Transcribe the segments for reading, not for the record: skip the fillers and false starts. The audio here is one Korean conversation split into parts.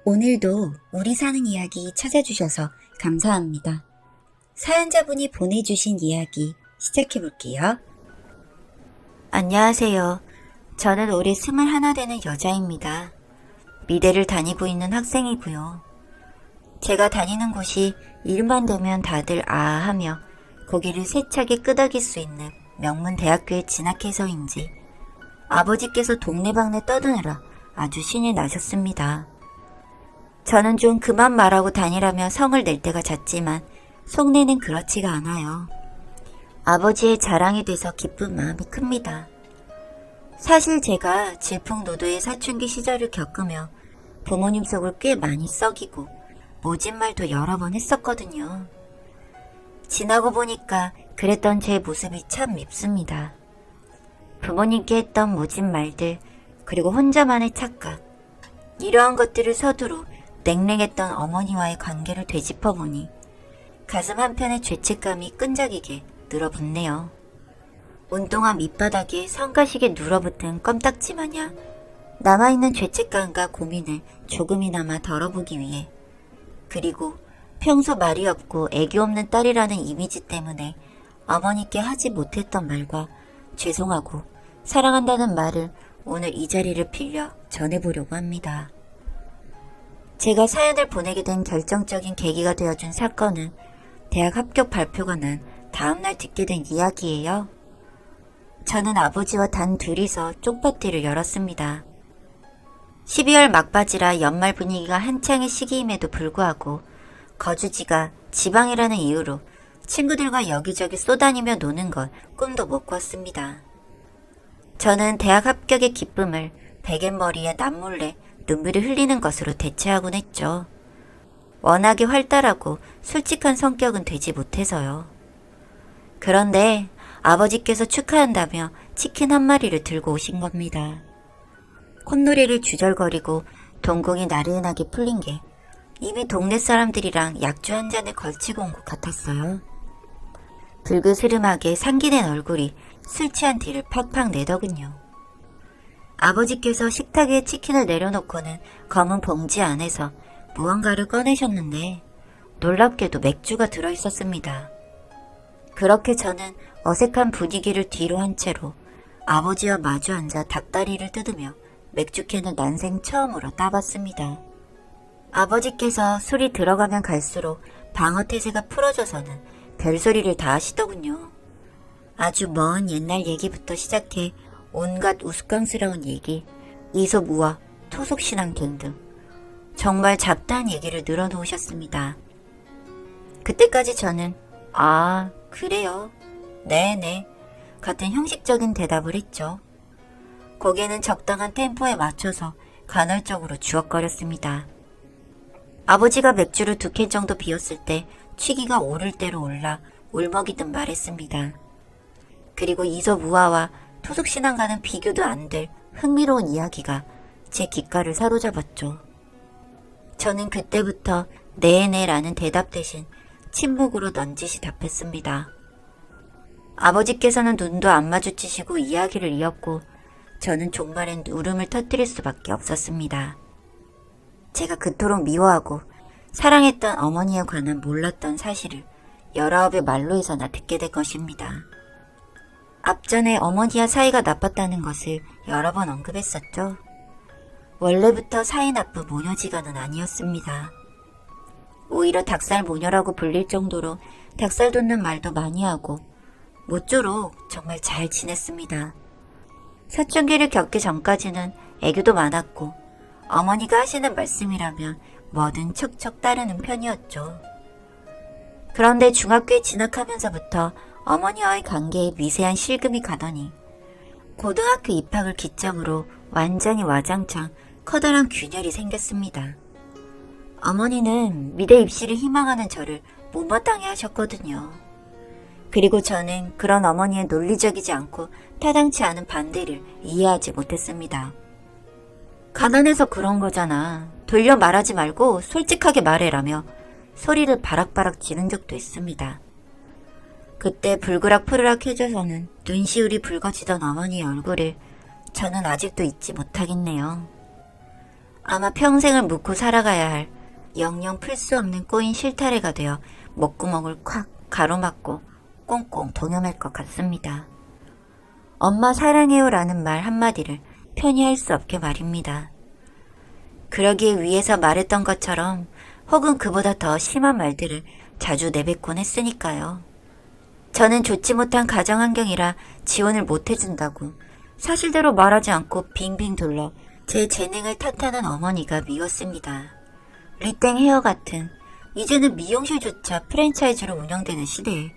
오늘도 우리 사는 이야기 찾아주셔서 감사합니다. 사연자분이 보내주신 이야기 시작해볼게요. 안녕하세요. 저는 올해 21 되는 여자입니다. 미대를 다니고 있는 학생이고요. 제가 다니는 곳이 일만 되면 다들 아 하며 고개를 세차게 끄덕일 수 있는 명문 대학교에 진학해서인지 아버지께서 동네방네 떠드느라 아주 신이 나셨습니다. 저는 좀 그만 말하고 다니라며 성을 낼 때가 잦지만 속내는 그렇지가 않아요. 아버지의 자랑이 돼서 기쁜 마음이 큽니다. 사실 제가 질풍노도의 사춘기 시절을 겪으며 부모님 속을 꽤 많이 썩이고 모진 말도 여러 번 했었거든요. 지나고 보니까 그랬던 제 모습이 참 밉습니다. 부모님께 했던 모진 말들, 그리고 혼자만의 착각, 이러한 것들을 서두로 냉랭했던 어머니와의 관계를 되짚어보니 가슴 한편의 죄책감이 끈적이게 늘어붙네요. 온동안 밑바닥에 성가시게 눌어붙은 껌딱지 마냥 남아있는 죄책감과 고민을 조금이나마 덜어보기 위해, 그리고 평소 말이 없고 애교 없는 딸이라는 이미지 때문에 어머니께 하지 못했던 말과 죄송하고 사랑한다는 말을 오늘 이 자리를 빌려 전해보려고 합니다. 제가 사연을 보내게 된 결정적인 계기가 되어준 사건은 대학 합격 발표가 난 다음날 듣게 된 이야기예요. 저는 아버지와 단 둘이서 쪽파티를 열었습니다. 12월 막바지라 연말 분위기가 한창의 시기임에도 불구하고 거주지가 지방이라는 이유로 친구들과 여기저기 쏘다니며 노는 걸 꿈도 못 꿨습니다. 저는 대학 합격의 기쁨을 베갯머리에 남몰래 눈물을 흘리는 것으로 대체하곤 했죠. 워낙에 활달하고 솔직한 성격은 되지 못해서요. 그런데 아버지께서 축하한다며 치킨 한 마리를 들고 오신 겁니다. 콧노래를 주절거리고 동공이 나른하게 풀린 게 이미 동네 사람들이랑 약주 한 잔을 걸치고 온 것 같았어요. 불그스름하게 상기된 얼굴이 술 취한 티를 팍팍 내더군요. 아버지께서 식탁에 치킨을 내려놓고는 검은 봉지 안에서 무언가를 꺼내셨는데 놀랍게도 맥주가 들어있었습니다. 그렇게 저는 어색한 분위기를 뒤로 한 채로 아버지와 마주 앉아 닭다리를 뜯으며 맥주캔을 난생 처음으로 따봤습니다. 아버지께서 술이 들어가면 갈수록 방어태세가 풀어져서는 별소리를 다 하시더군요. 아주 먼 옛날 얘기부터 시작해 온갖 우스꽝스러운 얘기, 이솝우화, 토속신앙 등등 정말 잡다한 얘기를 늘어놓으셨습니다. 그때까지 저는 아, 그래요. 네네. 같은 형식적인 대답을 했죠. 고개는 적당한 템포에 맞춰서 간헐적으로 주걱거렸습니다. 아버지가 맥주를 2캔 정도 비웠을 때 취기가 오를 대로 올라 울먹이듯 말했습니다. 그리고 이솝우화와 토속신앙과는 비교도 안 될 흥미로운 이야기가 제 귓가를 사로잡았죠. 저는 그때부터 네네라는 대답 대신 침묵으로 넌지시 답했습니다. 아버지께서는 눈도 안 마주치시고 이야기를 이었고 저는 종말엔 울음을 터뜨릴 수밖에 없었습니다. 제가 그토록 미워하고 사랑했던 어머니에 관한 몰랐던 사실을 19의 말로에서나 듣게 될 것입니다. 앞전에 어머니와 사이가 나빴다는 것을 여러 번 언급했었죠. 원래부터 사이 나쁜 모녀지간은 아니었습니다. 오히려 닭살 모녀라고 불릴 정도로 닭살 돋는 말도 많이 하고 모쪼록 정말 잘 지냈습니다. 사춘기를 겪기 전까지는 애교도 많았고 어머니가 하시는 말씀이라면 뭐든 척척 따르는 편이었죠. 그런데 중학교에 진학하면서부터 어머니와의 관계에 미세한 실금이 가더니 고등학교 입학을 기점으로 완전히 와장창 커다란 균열이 생겼습니다. 어머니는 미대 입시를 희망하는 저를 못마땅해 하셨거든요. 그리고 저는 그런 어머니의 논리적이지 않고 타당치 않은 반대를 이해하지 못했습니다. 가난해서 그런 거잖아. 돌려 말하지 말고 솔직하게 말해라며 소리를 바락바락 지른 적도 있습니다. 그때 불그락 푸르락 해져서는 눈시울이 붉어지던 어머니의 얼굴을 저는 아직도 잊지 못하겠네요. 아마 평생을 묵고 살아가야 할 영영 풀 수 없는 꼬인 실타래가 되어 목구멍을 콱 가로막고 꽁꽁 동여맬 것 같습니다. 엄마 사랑해요라는 말 한마디를 편히 할 수 없게 말입니다. 그러기에 위에서 말했던 것처럼 혹은 그보다 더 심한 말들을 자주 내뱉곤 했으니까요. 저는 좋지 못한 가정환경이라 지원을 못 해준다고 사실대로 말하지 않고 빙빙 돌러 제 재능을 탓하는 어머니가 미웠습니다. 리땡 헤어 같은 이제는 미용실조차 프랜차이즈로 운영되는 시대에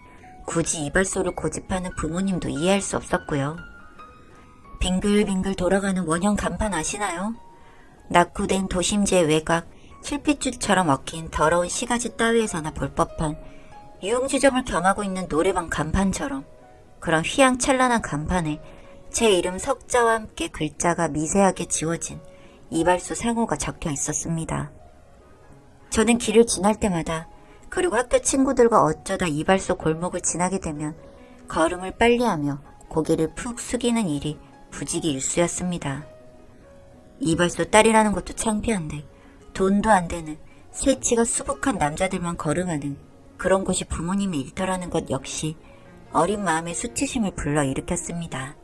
굳이 이발소를 고집하는 부모님도 이해할 수 없었고요. 빙글빙글 돌아가는 원형 간판 아시나요? 낙후된 도심지의 외곽, 실핏줄처럼 얽힌 더러운 시가지 따위에서나 볼 법한 유흥주점을 겸하고 있는 노래방 간판처럼 그런 휘황찬란한 간판에 제 이름 석자와 함께 글자가 미세하게 지워진 이발소 상호가 적혀 있었습니다. 저는 길을 지날 때마다 그리고 학교 친구들과 어쩌다 이발소 골목을 지나게 되면 걸음을 빨리하며 고개를 푹 숙이는 일이 부지기 일쑤였습니다. 이발소 딸이라는 것도 창피한데 돈도 안 되는 새치가 수북한 남자들만 걸음하는 그런 곳이 부모님의 일터라는 것 역시 어린 마음의 수치심을 불러일으켰습니다.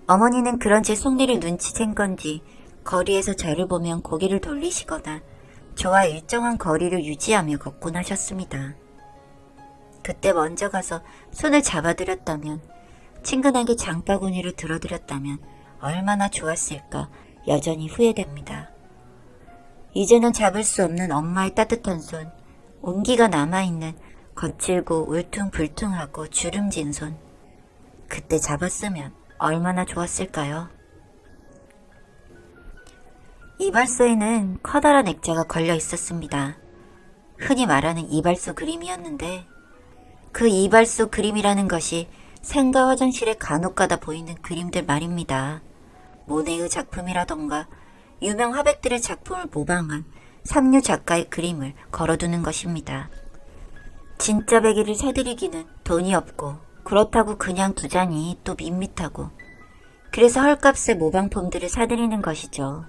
어머니는 그런 제 속내를 눈치챈 건지 거리에서 저를 보면 고개를 돌리시거나 저와 일정한 거리를 유지하며 걷곤 하셨습니다. 그때 먼저 가서 손을 잡아드렸다면, 친근하게 장바구니를 들어드렸다면 얼마나 좋았을까 여전히 후회됩니다. 이제는 잡을 수 없는 엄마의 따뜻한 손, 온기가 남아있는 거칠고 울퉁불퉁하고 주름진 손. 그때 잡았으면 얼마나 좋았을까요? 이발소에는 커다란 액자가 걸려 있었습니다. 흔히 말하는 이발소 그림이었는데 그 이발소 그림이라는 것이 상가 화장실에 간혹가다 보이는 그림들 말입니다. 모네의 작품이라던가 유명 화백들의 작품을 모방한 삼류 작가의 그림을 걸어두는 것입니다. 진짜 베개를 사드리기는 돈이 없고 그렇다고 그냥 두자니 또 밋밋하고 그래서 헐값에 모방품들을 사드리는 것이죠.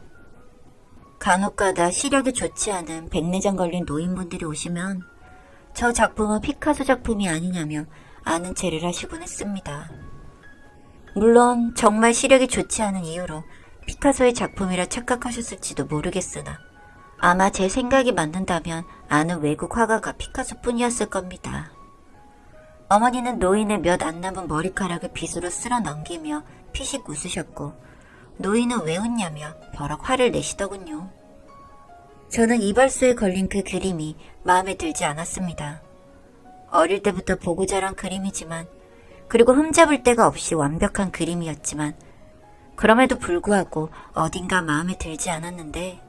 간혹가다 시력이 좋지 않은 백내장 걸린 노인분들이 오시면 저 작품은 피카소 작품이 아니냐며 아는 체를 하시곤 했습니다. 물론 정말 시력이 좋지 않은 이유로 피카소의 작품이라 착각하셨을지도 모르겠으나 아마 제 생각이 맞는다면 아는 외국 화가가 피카소뿐이었을 겁니다. 어머니는 노인의 몇 안 남은 머리카락을 빗으로 쓸어 넘기며 피식 웃으셨고 노인은 왜 웃냐며 버럭 화를 내시더군요. 저는 이발소에 걸린 그 그림이 마음에 들지 않았습니다. 어릴 때부터 보고 자란 그림이지만 그리고 흠잡을 데가 없이 완벽한 그림이었지만 그럼에도 불구하고 어딘가 마음에 들지 않았는데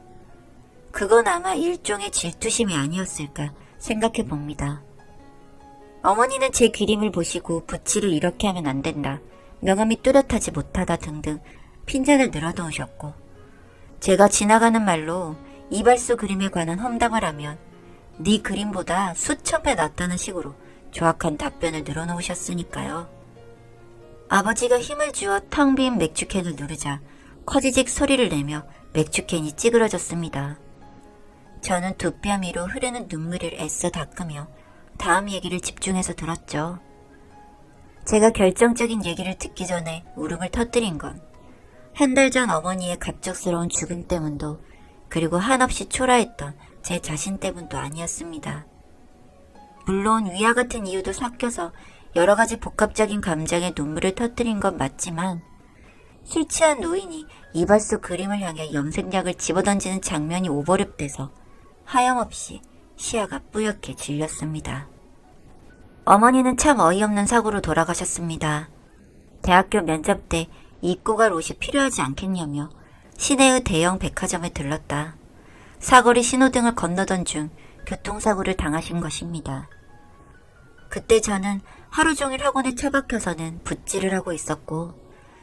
그건 아마 일종의 질투심이 아니었을까 생각해 봅니다. 어머니는 제 그림을 보시고 붓질을 이렇게 하면 안 된다, 명암이 뚜렷하지 못하다 등등 핀잔을 늘어놓으셨고 제가 지나가는 말로 이발소 그림에 관한 험담을 하면 네 그림보다 수천 배 낫다는 식으로 조악한 답변을 늘어놓으셨으니까요. 아버지가 힘을 주어 텅 빈 맥주캔을 누르자 커지직 소리를 내며 맥주캔이 찌그러졌습니다. 저는 두 뺨 위로 흐르는 눈물을 애써 닦으며 다음 얘기를 집중해서 들었죠. 제가 결정적인 얘기를 듣기 전에 울음을 터뜨린 건 한 달 전 어머니의 갑작스러운 죽음 때문도 그리고 한없이 초라했던 제 자신 때문도 아니었습니다. 물론 위와 같은 이유도 섞여서 여러 가지 복합적인 감정에 눈물을 터뜨린 건 맞지만 술 취한 노인이 이발소 그림을 향해 염색약을 집어던지는 장면이 오버랩돼서 하염없이 시야가 뿌옇게 질렸습니다. 어머니는 참 어이없는 사고로 돌아가셨습니다. 대학교 면접 때 입고 갈 옷이 필요하지 않겠냐며 시내의 대형 백화점에 들렀다 사거리 신호등을 건너던 중 교통사고를 당하신 것입니다. 그때 저는 하루 종일 학원에 처박혀서는 붓질을 하고 있었고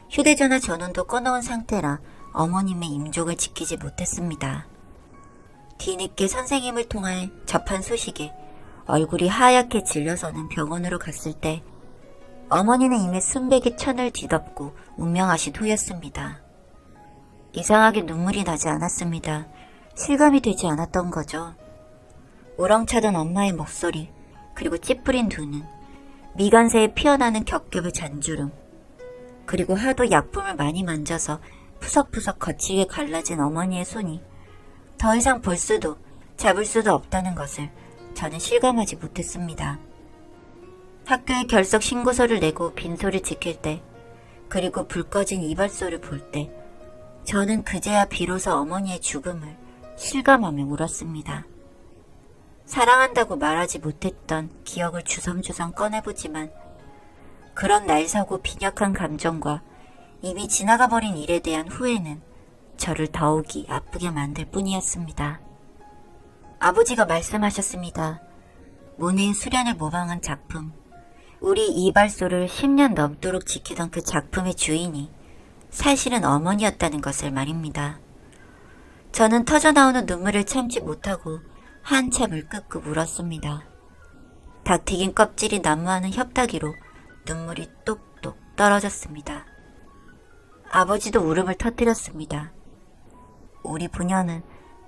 휴대전화 전원도 꺼놓은 상태라 어머님의 임종을 지키지 못했습니다. 뒤늦게 선생님을 통해 접한 소식에 얼굴이 하얗게 질려서는 병원으로 갔을 때 어머니는 이미 순백이 천을 뒤덮고 운명하신 후였습니다. 이상하게 눈물이 나지 않았습니다. 실감이 되지 않았던 거죠. 우렁차던 엄마의 목소리, 그리고 찌푸린 두 눈, 미간새에 피어나는 겹겹의 잔주름, 그리고 하도 약품을 많이 만져서 푸석푸석 거칠게 갈라진 어머니의 손이 더 이상 볼 수도 잡을 수도 없다는 것을 저는 실감하지 못했습니다. 학교에 결석 신고서를 내고 빈소를 지킬 때, 그리고 불 꺼진 이발소를 볼 때, 저는 그제야 비로소 어머니의 죽음을 실감하며 울었습니다. 사랑한다고 말하지 못했던 기억을 주섬주섬 꺼내보지만 그런 날서고 빈약한 감정과 이미 지나가버린 일에 대한 후회는 저를 더욱이 아프게 만들 뿐이었습니다. 아버지가 말씀하셨습니다. 모네의 수련을 모방한 작품, 우리 이발소를 10년 넘도록 지키던 그 작품의 주인이 사실은 어머니였다는 것을 말입니다. 저는 터져나오는 눈물을 참지 못하고 한참을 끄끄 울었습니다. 닭튀김 껍질이 난무하는 협다기로 눈물이 똑똑 떨어졌습니다. 아버지도 울음을 터뜨렸습니다. 우리 부녀는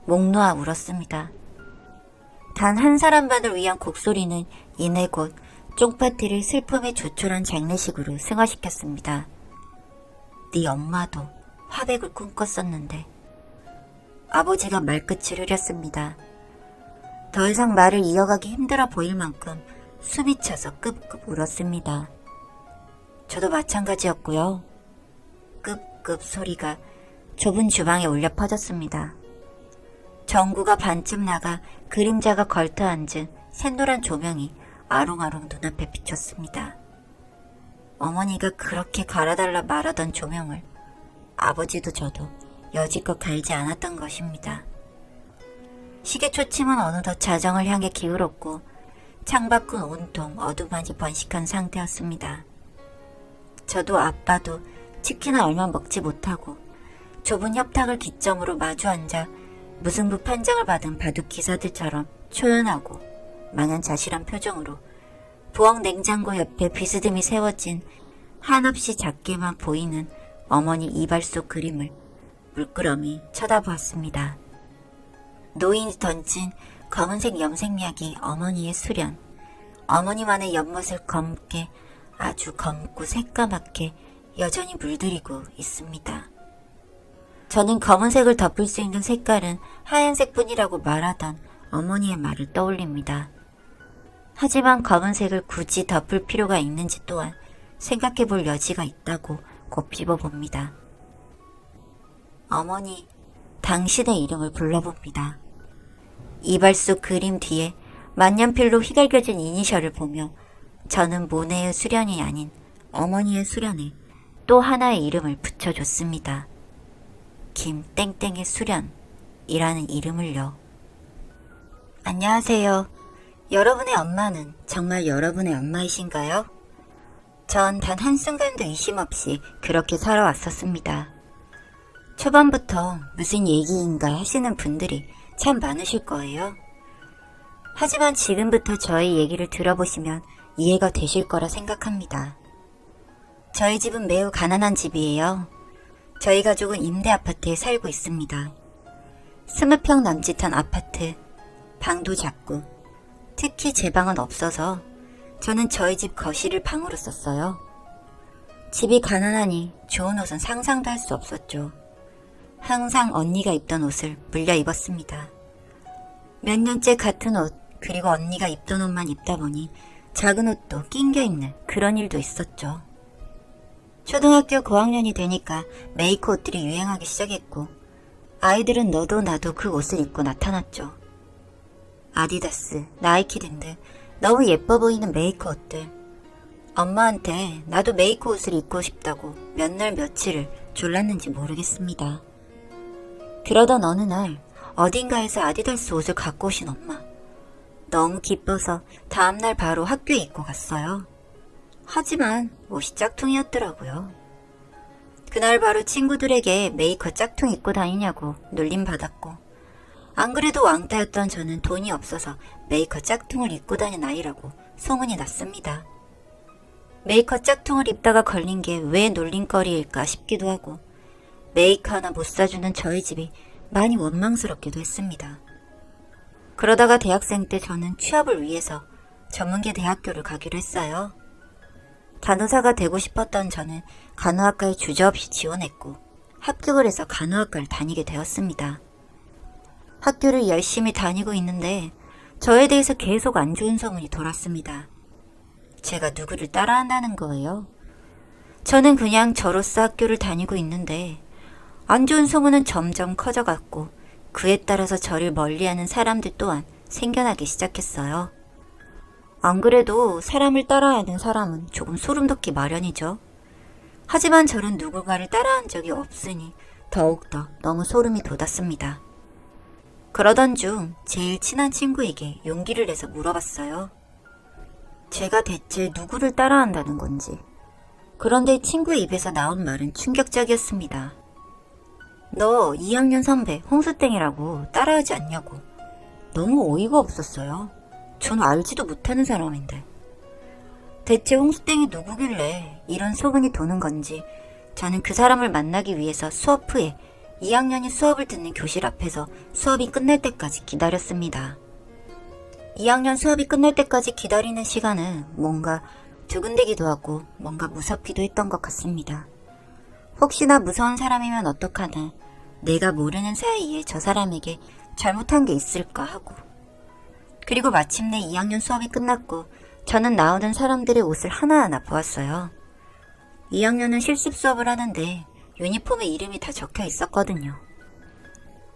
목 놓아 울었습니다. 단 한 사람만을 위한 곡소리는 이내 곧 쫑파티를 슬픔의 조촐한 장례식으로 승화시켰습니다. 네 엄마도 화백을 꿈꿨었는데. 아버지가 말끝을 흐렸습니다. 더 이상 말을 이어가기 힘들어 보일 만큼 숨이 차서 끄끄 울었습니다. 저도 마찬가지였고요. 끄끄 소리가 좁은 주방에 울려 퍼졌습니다. 전구가 반쯤 나가 그림자가 걸터앉은 샛노란 조명이 아롱아롱 눈앞에 비쳤습니다. 어머니가 그렇게 갈아달라 말하던 조명을 아버지도 저도 여지껏 갈지 않았던 것입니다. 시계 초침은 어느덧 자정을 향해 기울었고 창밖은 온통 어두만이 번식한 상태였습니다. 저도 아빠도 치킨을 얼마 먹지 못하고 좁은 협탁을 기점으로 마주 앉아 무승부 판정을 받은 바둑 기사들처럼 초연하고 망연자실한 표정으로 부엌 냉장고 옆에 비스듬히 세워진 한없이 작게만 보이는 어머니 이발소 그림을 물끄러미 쳐다보았습니다. 노인이 던진 검은색 염색약이 어머니의 수련, 어머니만의 연못을 검게 아주 검고 새까맣게 여전히 물들이고 있습니다. 저는 검은색을 덮을 수 있는 색깔은 하얀색뿐이라고 말하던 어머니의 말을 떠올립니다. 하지만 검은색을 굳이 덮을 필요가 있는지 또한 생각해 볼 여지가 있다고 곱씹어 봅니다. 어머니, 당신의 이름을 불러봅니다. 이발소 그림 뒤에 만년필로 휘갈겨진 이니셜을 보며 저는 모네의 수련이 아닌 어머니의 수련에 또 하나의 이름을 붙여줬습니다. 김땡땡의 수련이라는 이름을요. 안녕하세요. 여러분의 엄마는 정말 여러분의 엄마이신가요? 전 단 한순간도 의심 없이 그렇게 살아왔었습니다. 초반부터 무슨 얘기인가 하시는 분들이 참 많으실 거예요. 하지만 지금부터 저희 얘기를 들어보시면 이해가 되실 거라 생각합니다. 저희 집은 매우 가난한 집이에요. 저희 가족은 임대 아파트에 살고 있습니다. 20평 남짓한 아파트, 방도 작고 특히 제 방은 없어서 저는 저희 집 거실을 방으로 썼어요. 집이 가난하니 좋은 옷은 상상도 할 수 없었죠. 항상 언니가 입던 옷을 물려 입었습니다. 몇 년째 같은 옷, 그리고 언니가 입던 옷만 입다 보니 작은 옷도 낑겨 입는 그런 일도 있었죠. 초등학교 고학년이 되니까 메이커 옷들이 유행하기 시작했고 아이들은 너도 나도 그 옷을 입고 나타났죠. 아디다스, 나이키 등등 너무 예뻐 보이는 메이커 옷들. 엄마한테 나도 메이커 옷을 입고 싶다고 몇 날 며칠을 졸랐는지 모르겠습니다. 그러던 어느 날 어딘가에서 아디다스 옷을 갖고 오신 엄마. 너무 기뻐서 다음날 바로 학교에 입고 갔어요. 하지만 옷이 짝퉁이었더라고요. 그날 바로 친구들에게 메이커 짝퉁 입고 다니냐고 놀림받았고 안 그래도 왕따였던 저는 돈이 없어서 메이커 짝퉁을 입고 다닌 아이라고 소문이 났습니다. 메이커 짝퉁을 입다가 걸린 게 왜 놀림거리일까 싶기도 하고 메이크 하나 못 사주는 저희 집이 많이 원망스럽기도 했습니다. 그러다가 대학생 때 저는 취업을 위해서 전문계 대학교를 가기로 했어요. 간호사가 되고 싶었던 저는 간호학과에 주저없이 지원했고 합격을 해서 간호학과를 다니게 되었습니다. 학교를 열심히 다니고 있는데 저에 대해서 계속 안 좋은 소문이 돌았습니다. 제가 누구를 따라한다는 거예요. 저는 그냥 저로서 학교를 다니고 있는데 안 좋은 소문은 점점 커져갔고 그에 따라서 저를 멀리하는 사람들 또한 생겨나기 시작했어요. 안 그래도 사람을 따라하는 사람은 조금 소름 돋기 마련이죠. 하지만 저는 누군가를 따라한 적이 없으니 더욱더 너무 소름이 돋았습니다. 그러던 중 제일 친한 친구에게 용기를 내서 물어봤어요. 제가 대체 누구를 따라한다는 건지. 그런데 친구의 입에서 나온 말은 충격적이었습니다. 너 2학년 선배 홍수땡이라고 따라하지 않냐고. 너무 어이가 없었어요. 전 알지도 못하는 사람인데. 대체 홍수땡이 누구길래 이런 소문이 도는 건지 저는 그 사람을 만나기 위해서 수업 후에 2학년이 수업을 듣는 교실 앞에서 수업이 끝날 때까지 기다렸습니다. 2학년 수업이 끝날 때까지 기다리는 시간은 뭔가 두근대기도 하고 뭔가 무섭기도 했던 것 같습니다. 혹시나 무서운 사람이면 어떡하나, 내가 모르는 사이에 저 사람에게 잘못한 게 있을까 하고. 그리고 마침내 2학년 수업이 끝났고 저는 나오는 사람들의 옷을 하나하나 보았어요. 2학년은 실습 수업을 하는데 유니폼에 이름이 다 적혀 있었거든요.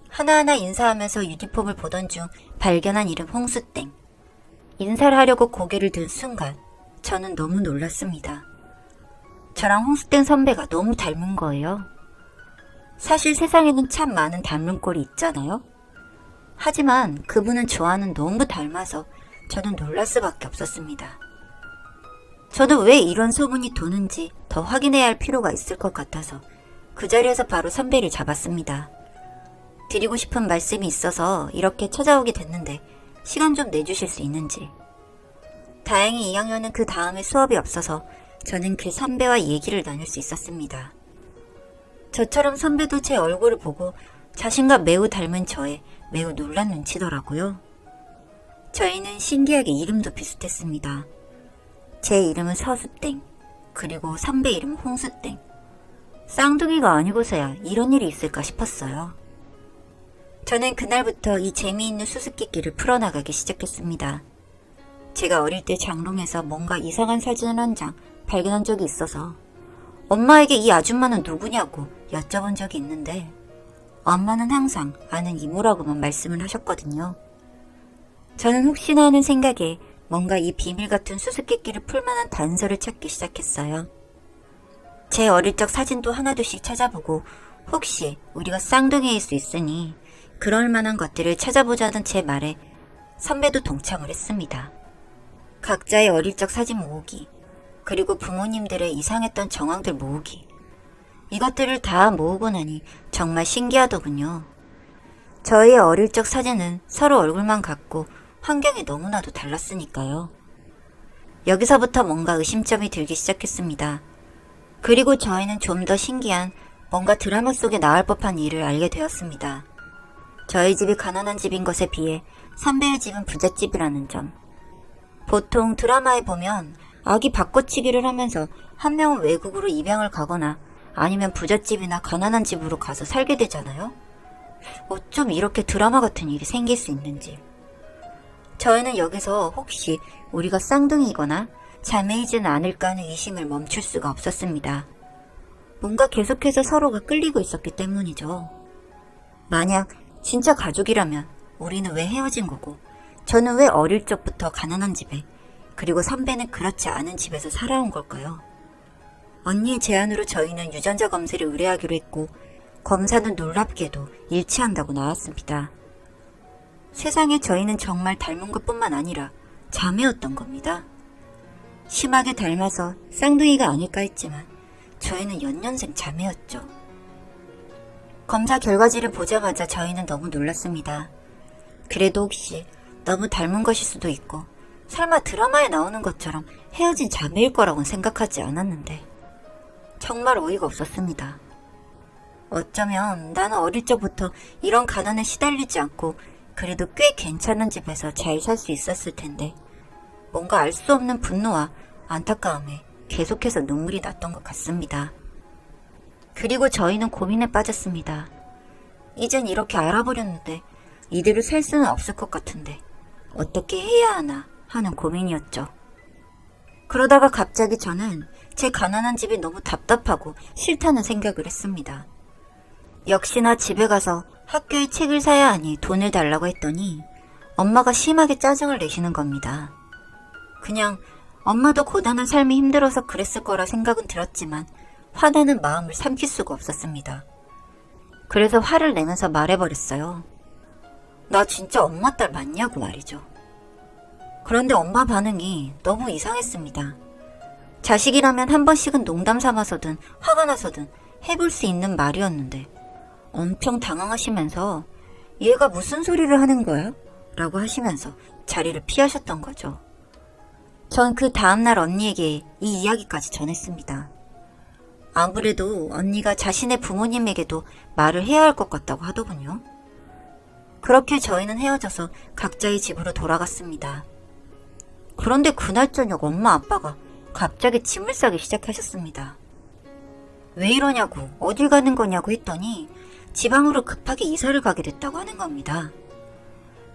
하나하나 인사하면서 유니폼을 보던 중 발견한 이름 홍수땡. 인사를 하려고 고개를 든 순간 저는 너무 놀랐습니다. 저랑 홍수땡 선배가 너무 닮은 거예요. 사실 세상에는 참 많은 닮은 꼴이 있잖아요. 하지만 그분은 저와는 너무 닮아서 저는 놀랄 수밖에 없었습니다. 저도 왜 이런 소문이 도는지 더 확인해야 할 필요가 있을 것 같아서 그 자리에서 바로 선배를 잡았습니다. 드리고 싶은 말씀이 있어서 이렇게 찾아오게 됐는데 시간 좀 내주실 수 있는지. 다행히 2학년은 그 다음에 수업이 없어서 저는 그 선배와 얘기를 나눌 수 있었습니다. 저처럼 선배도 제 얼굴을 보고 자신과 매우 닮은 저에 매우 놀란 눈치더라고요. 저희는 신기하게 이름도 비슷했습니다. 제 이름은 서수땡, 그리고 선배 이름은 홍수땡. 쌍둥이가 아니고서야 이런 일이 있을까 싶었어요. 저는 그날부터 이 재미있는 수수께끼를 풀어나가기 시작했습니다. 제가 어릴 때 장롱에서 뭔가 이상한 사진을 한 장 발견한 적이 있어서 엄마에게 이 아줌마는 누구냐고 여쭤본 적이 있는데 엄마는 항상 아는 이모라고만 말씀을 하셨거든요. 저는 혹시나 하는 생각에 뭔가 이 비밀 같은 수수께끼를 풀만한 단서를 찾기 시작했어요. 제 어릴 적 사진도 하나둘씩 찾아보고 혹시 우리가 쌍둥이일 수 있으니 그럴 만한 것들을 찾아보자던 제 말에 선배도 동참을 했습니다. 각자의 어릴 적 사진 모으기, 그리고 부모님들의 이상했던 정황들 모으기. 이것들을 다 모으고 나니 정말 신기하더군요. 저희의 어릴 적 사진은 서로 얼굴만 같고 환경이 너무나도 달랐으니까요. 여기서부터 뭔가 의심점이 들기 시작했습니다. 그리고 저희는 좀 더 신기한 뭔가 드라마 속에 나올 법한 일을 알게 되었습니다. 저희 집이 가난한 집인 것에 비해 선배의 집은 부잣집이라는 점. 보통 드라마에 보면 아기 바꿔치기를 하면서 한 명은 외국으로 입양을 가거나 아니면 부잣집이나 가난한 집으로 가서 살게 되잖아요. 어쩜 이렇게 드라마 같은 일이 생길 수 있는지. 저희는 여기서 혹시 우리가 쌍둥이거나 자매이지는 않을까 하는 의심을 멈출 수가 없었습니다. 뭔가 계속해서 서로가 끌리고 있었기 때문이죠. 만약 진짜 가족이라면 우리는 왜 헤어진 거고, 저는 왜 어릴 적부터 가난한 집에, 그리고 선배는 그렇지 않은 집에서 살아온 걸까요? 언니의 제안으로 저희는 유전자 검사를 의뢰하기로 했고 검사는 놀랍게도 일치한다고 나왔습니다. 세상에 저희는 정말 닮은 것뿐만 아니라 자매였던 겁니다. 심하게 닮아서 쌍둥이가 아닐까 했지만 저희는 연년생 자매였죠. 검사 결과지를 보자마자 저희는 너무 놀랐습니다. 그래도 혹시 너무 닮은 것일 수도 있고 설마 드라마에 나오는 것처럼 헤어진 자매일 거라고는 생각하지 않았는데 정말 어이가 없었습니다. 어쩌면 나는 어릴 적부터 이런 가난에 시달리지 않고 그래도 꽤 괜찮은 집에서 잘 살 수 있었을 텐데 뭔가 알 수 없는 분노와 안타까움에 계속해서 눈물이 났던 것 같습니다. 그리고 저희는 고민에 빠졌습니다. 이젠 이렇게 알아버렸는데 이대로 살 수는 없을 것 같은데 어떻게 해야 하나 하는 고민이었죠. 그러다가 갑자기 저는 제 가난한 집이 너무 답답하고 싫다는 생각을 했습니다. 역시나 집에 가서 학교에 책을 사야 하니 돈을 달라고 했더니 엄마가 심하게 짜증을 내시는 겁니다. 그냥 엄마도 고단한 삶이 힘들어서 그랬을 거라 생각은 들었지만 화나는 마음을 삼킬 수가 없었습니다. 그래서 화를 내면서 말해버렸어요. 나 진짜 엄마 딸 맞냐고 말이죠. 그런데 엄마 반응이 너무 이상했습니다. 자식이라면 한 번씩은 농담 삼아서든 화가 나서든 해볼 수 있는 말이었는데 엄청 당황하시면서 얘가 무슨 소리를 하는 거야? 라고 하시면서 자리를 피하셨던 거죠. 전 그 다음날 언니에게 이 이야기까지 전했습니다. 아무래도 언니가 자신의 부모님에게도 말을 해야 할 것 같다고 하더군요. 그렇게 저희는 헤어져서 각자의 집으로 돌아갔습니다. 그런데 그날 저녁 엄마 아빠가 갑자기 짐을 싸기 시작하셨습니다. 왜 이러냐고 어딜 가는 거냐고 했더니 지방으로 급하게 이사를 가게 됐다고 하는 겁니다.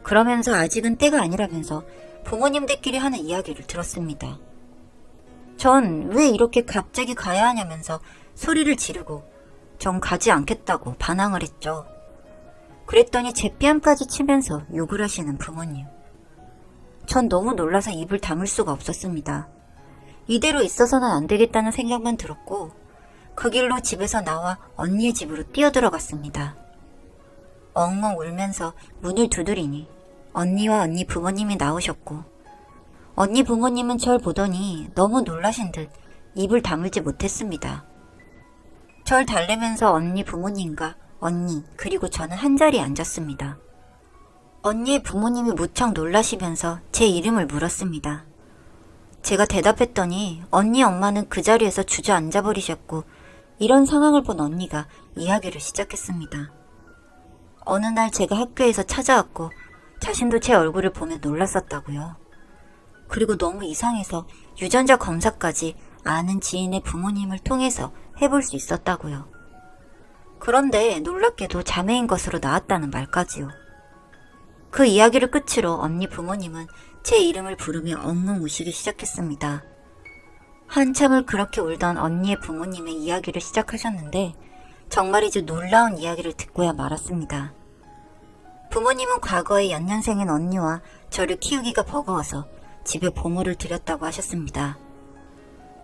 그러면서 아직은 때가 아니라면서 부모님들끼리 하는 이야기를 들었습니다. 전 왜 이렇게 갑자기 가야 하냐면서 소리를 지르고 전 가지 않겠다고 반항을 했죠. 그랬더니 제 뺨까지 치면서 욕을 하시는 부모님. 전 너무 놀라서 입을 다물 수가 없었습니다. 이대로 있어서는 안 되겠다는 생각만 들었고 그 길로 집에서 나와 언니의 집으로 뛰어들어갔습니다. 엉엉 울면서 문을 두드리니 언니와 언니 부모님이 나오셨고 언니 부모님은 절 보더니 너무 놀라신 듯 입을 다물지 못했습니다. 절 달래면서 언니 부모님과 언니 그리고 저는 한자리에 앉았습니다. 언니의 부모님이 무척 놀라시면서 제 이름을 물었습니다. 제가 대답했더니 언니 엄마는 그 자리에서 주저앉아 버리셨고 이런 상황을 본 언니가 이야기를 시작했습니다. 어느 날 제가 학교에서 찾아왔고 자신도 제 얼굴을 보며 놀랐었다고요. 그리고 너무 이상해서 유전자 검사까지 아는 지인의 부모님을 통해서 해볼 수 있었다고요. 그런데 놀랍게도 자매인 것으로 나왔다는 말까지요. 그 이야기를 끝으로 언니 부모님은 제 이름을 부르며 엉엉 우시기 시작했습니다. 한참을 그렇게 울던 언니의 부모님의 이야기를 시작하셨는데 정말이지 놀라운 이야기를 듣고야 말았습니다. 부모님은 과거에 연년생인 언니와 저를 키우기가 버거워서 집에 보모를 들였다고 하셨습니다.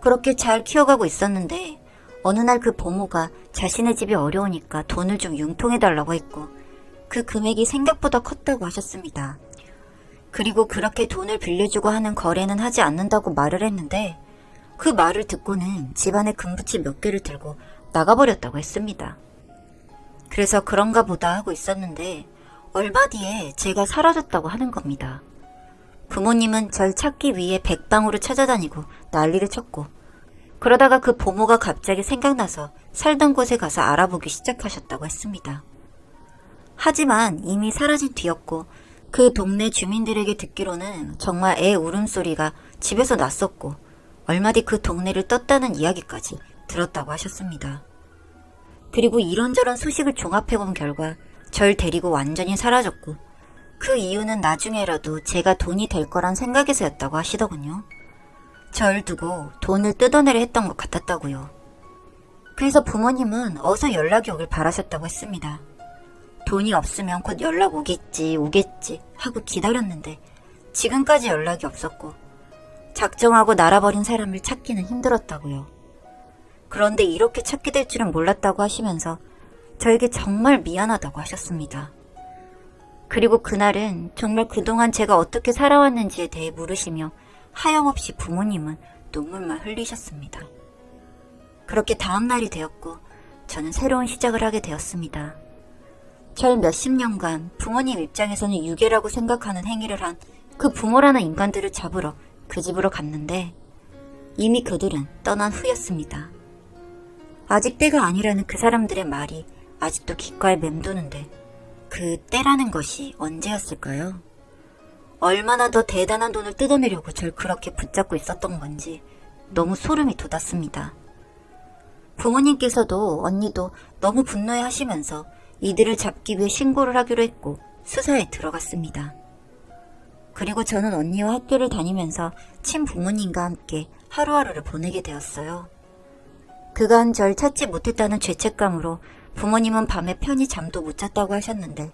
그렇게 잘 키워가고 있었는데 어느 날 그 보모가 자신의 집이 어려우니까 돈을 좀 융통해달라고 했고 그 금액이 생각보다 컸다고 하셨습니다. 그리고 그렇게 돈을 빌려주고 하는 거래는 하지 않는다고 말을 했는데 그 말을 듣고는 집안에 금붙이 몇 개를 들고 나가버렸다고 했습니다. 그래서 그런가 보다 하고 있었는데 얼마 뒤에 제가 사라졌다고 하는 겁니다. 부모님은 절 찾기 위해 백방으로 찾아다니고 난리를 쳤고 그러다가 그 보모가 갑자기 생각나서 살던 곳에 가서 알아보기 시작하셨다고 했습니다. 하지만 이미 사라진 뒤였고 그 동네 주민들에게 듣기로는 정말 애 울음소리가 집에서 났었고 얼마 뒤 그 동네를 떴다는 이야기까지 들었다고 하셨습니다. 그리고 이런저런 소식을 종합해본 결과 절 데리고 완전히 사라졌고 그 이유는 나중에라도 제가 돈이 될 거란 생각에서였다고 하시더군요. 절 두고 돈을 뜯어내려 했던 것 같았다고요. 그래서 부모님은 어서 연락이 오길 바라셨다고 했습니다. 돈이 없으면 곧 연락 오겠지 하고 기다렸는데 지금까지 연락이 없었고 작정하고 날아버린 사람을 찾기는 힘들었다고요. 그런데 이렇게 찾게 될 줄은 몰랐다고 하시면서 저에게 정말 미안하다고 하셨습니다. 그리고 그날은 정말 그동안 제가 어떻게 살아왔는지에 대해 물으시며 하염없이 부모님은 눈물만 흘리셨습니다. 그렇게 다음 날이 되었고 저는 새로운 시작을 하게 되었습니다. 절 몇십 년간 부모님 입장에서는 유괴라고 생각하는 행위를 한 그 부모라는 인간들을 잡으러 그 집으로 갔는데 이미 그들은 떠난 후였습니다. 아직 때가 아니라는 그 사람들의 말이 아직도 귓가에 맴도는데 그 때라는 것이 언제였을까요? 얼마나 더 대단한 돈을 뜯어내려고 절 그렇게 붙잡고 있었던 건지 너무 소름이 돋았습니다. 부모님께서도 언니도 너무 분노해 하시면서 이들을 잡기 위해 신고를 하기로 했고 수사에 들어갔습니다. 그리고 저는 언니와 학교를 다니면서 친부모님과 함께 하루하루를 보내게 되었어요. 그간 절 찾지 못했다는 죄책감으로 부모님은 밤에 편히 잠도 못 잤다고 하셨는데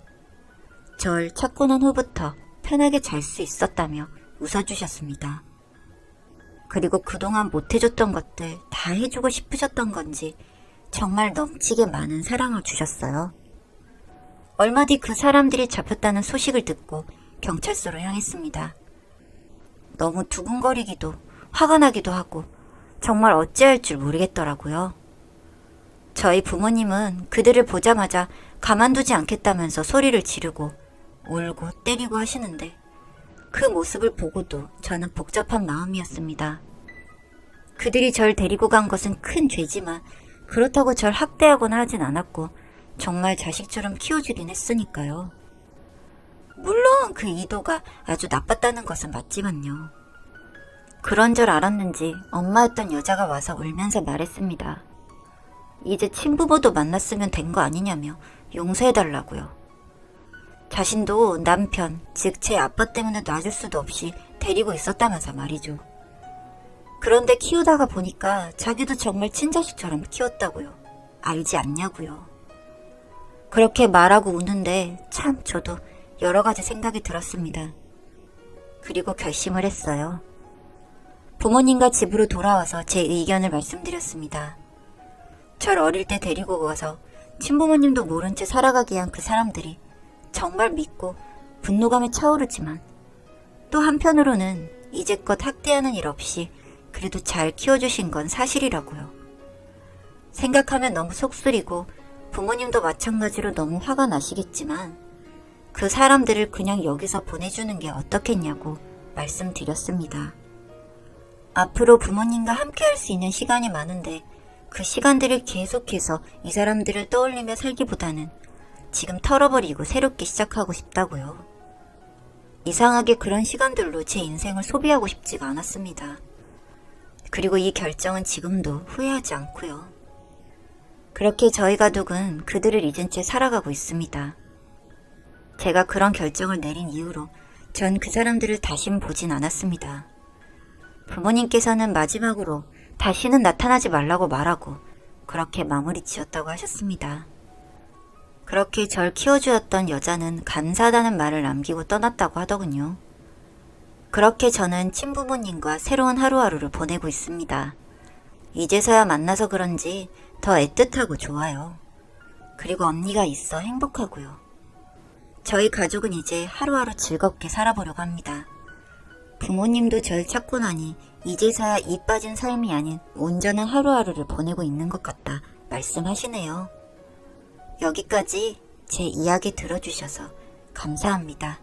절 찾고 난 후부터 편하게 잘 수 있었다며 웃어주셨습니다. 그리고 그동안 못해줬던 것들 다 해주고 싶으셨던 건지 정말 넘치게 많은 사랑을 주셨어요. 얼마 뒤 그 사람들이 잡혔다는 소식을 듣고 경찰서로 향했습니다. 너무 두근거리기도 화가 나기도 하고 정말 어찌할 줄 모르겠더라고요. 저희 부모님은 그들을 보자마자 가만두지 않겠다면서 소리를 지르고 울고 때리고 하시는데 그 모습을 보고도 저는 복잡한 마음이었습니다. 그들이 절 데리고 간 것은 큰 죄지만 그렇다고 절 학대하거나 하진 않았고 정말 자식처럼 키워주긴 했으니까요. 물론 그 의도가 아주 나빴다는 것은 맞지만요. 그런 줄 알았는지 엄마였던 여자가 와서 울면서 말했습니다. 이제 친부모도 만났으면 된 거 아니냐며 용서해달라고요. 자신도 남편, 즉 제 아빠 때문에 놔줄 수도 없이 데리고 있었다면서 말이죠. 그런데 키우다가 보니까 자기도 정말 친자식처럼 키웠다고요. 알지 않냐고요. 그렇게 말하고 우는데 참 저도 여러 가지 생각이 들었습니다. 그리고 결심을 했어요. 부모님과 집으로 돌아와서 제 의견을 말씀드렸습니다. 절 어릴 때 데리고 가서 친부모님도 모른 채 살아가게 한 그 사람들이 정말 믿고 분노감에 차오르지만 또 한편으로는 이제껏 학대하는 일 없이 그래도 잘 키워주신 건 사실이라고요. 생각하면 너무 속쓰리고 부모님도 마찬가지로 너무 화가 나시겠지만 그 사람들을 그냥 여기서 보내주는 게 어떻겠냐고 말씀드렸습니다. 앞으로 부모님과 함께 할 수 있는 시간이 많은데 그 시간들을 계속해서 이 사람들을 떠올리며 살기보다는 지금 털어버리고 새롭게 시작하고 싶다고요. 이상하게 그런 시간들로 제 인생을 소비하고 싶지가 않았습니다. 그리고 이 결정은 지금도 후회하지 않고요. 그렇게 저희 가족은 그들을 잊은 채 살아가고 있습니다. 제가 그런 결정을 내린 이후로 전 그 사람들을 다신 보진 않았습니다. 부모님께서는 마지막으로 다시는 나타나지 말라고 말하고 그렇게 마무리 지었다고 하셨습니다. 그렇게 절 키워주었던 여자는 감사하다는 말을 남기고 떠났다고 하더군요. 그렇게 저는 친부모님과 새로운 하루하루를 보내고 있습니다. 이제서야 만나서 그런지 더 애틋하고 좋아요. 그리고 언니가 있어 행복하고요. 저희 가족은 이제 하루하루 즐겁게 살아보려고 합니다. 부모님도 절 찾고 나니 이제서야 이 빠진 삶이 아닌 온전한 하루하루를 보내고 있는 것 같다 말씀하시네요. 여기까지 제 이야기 들어주셔서 감사합니다.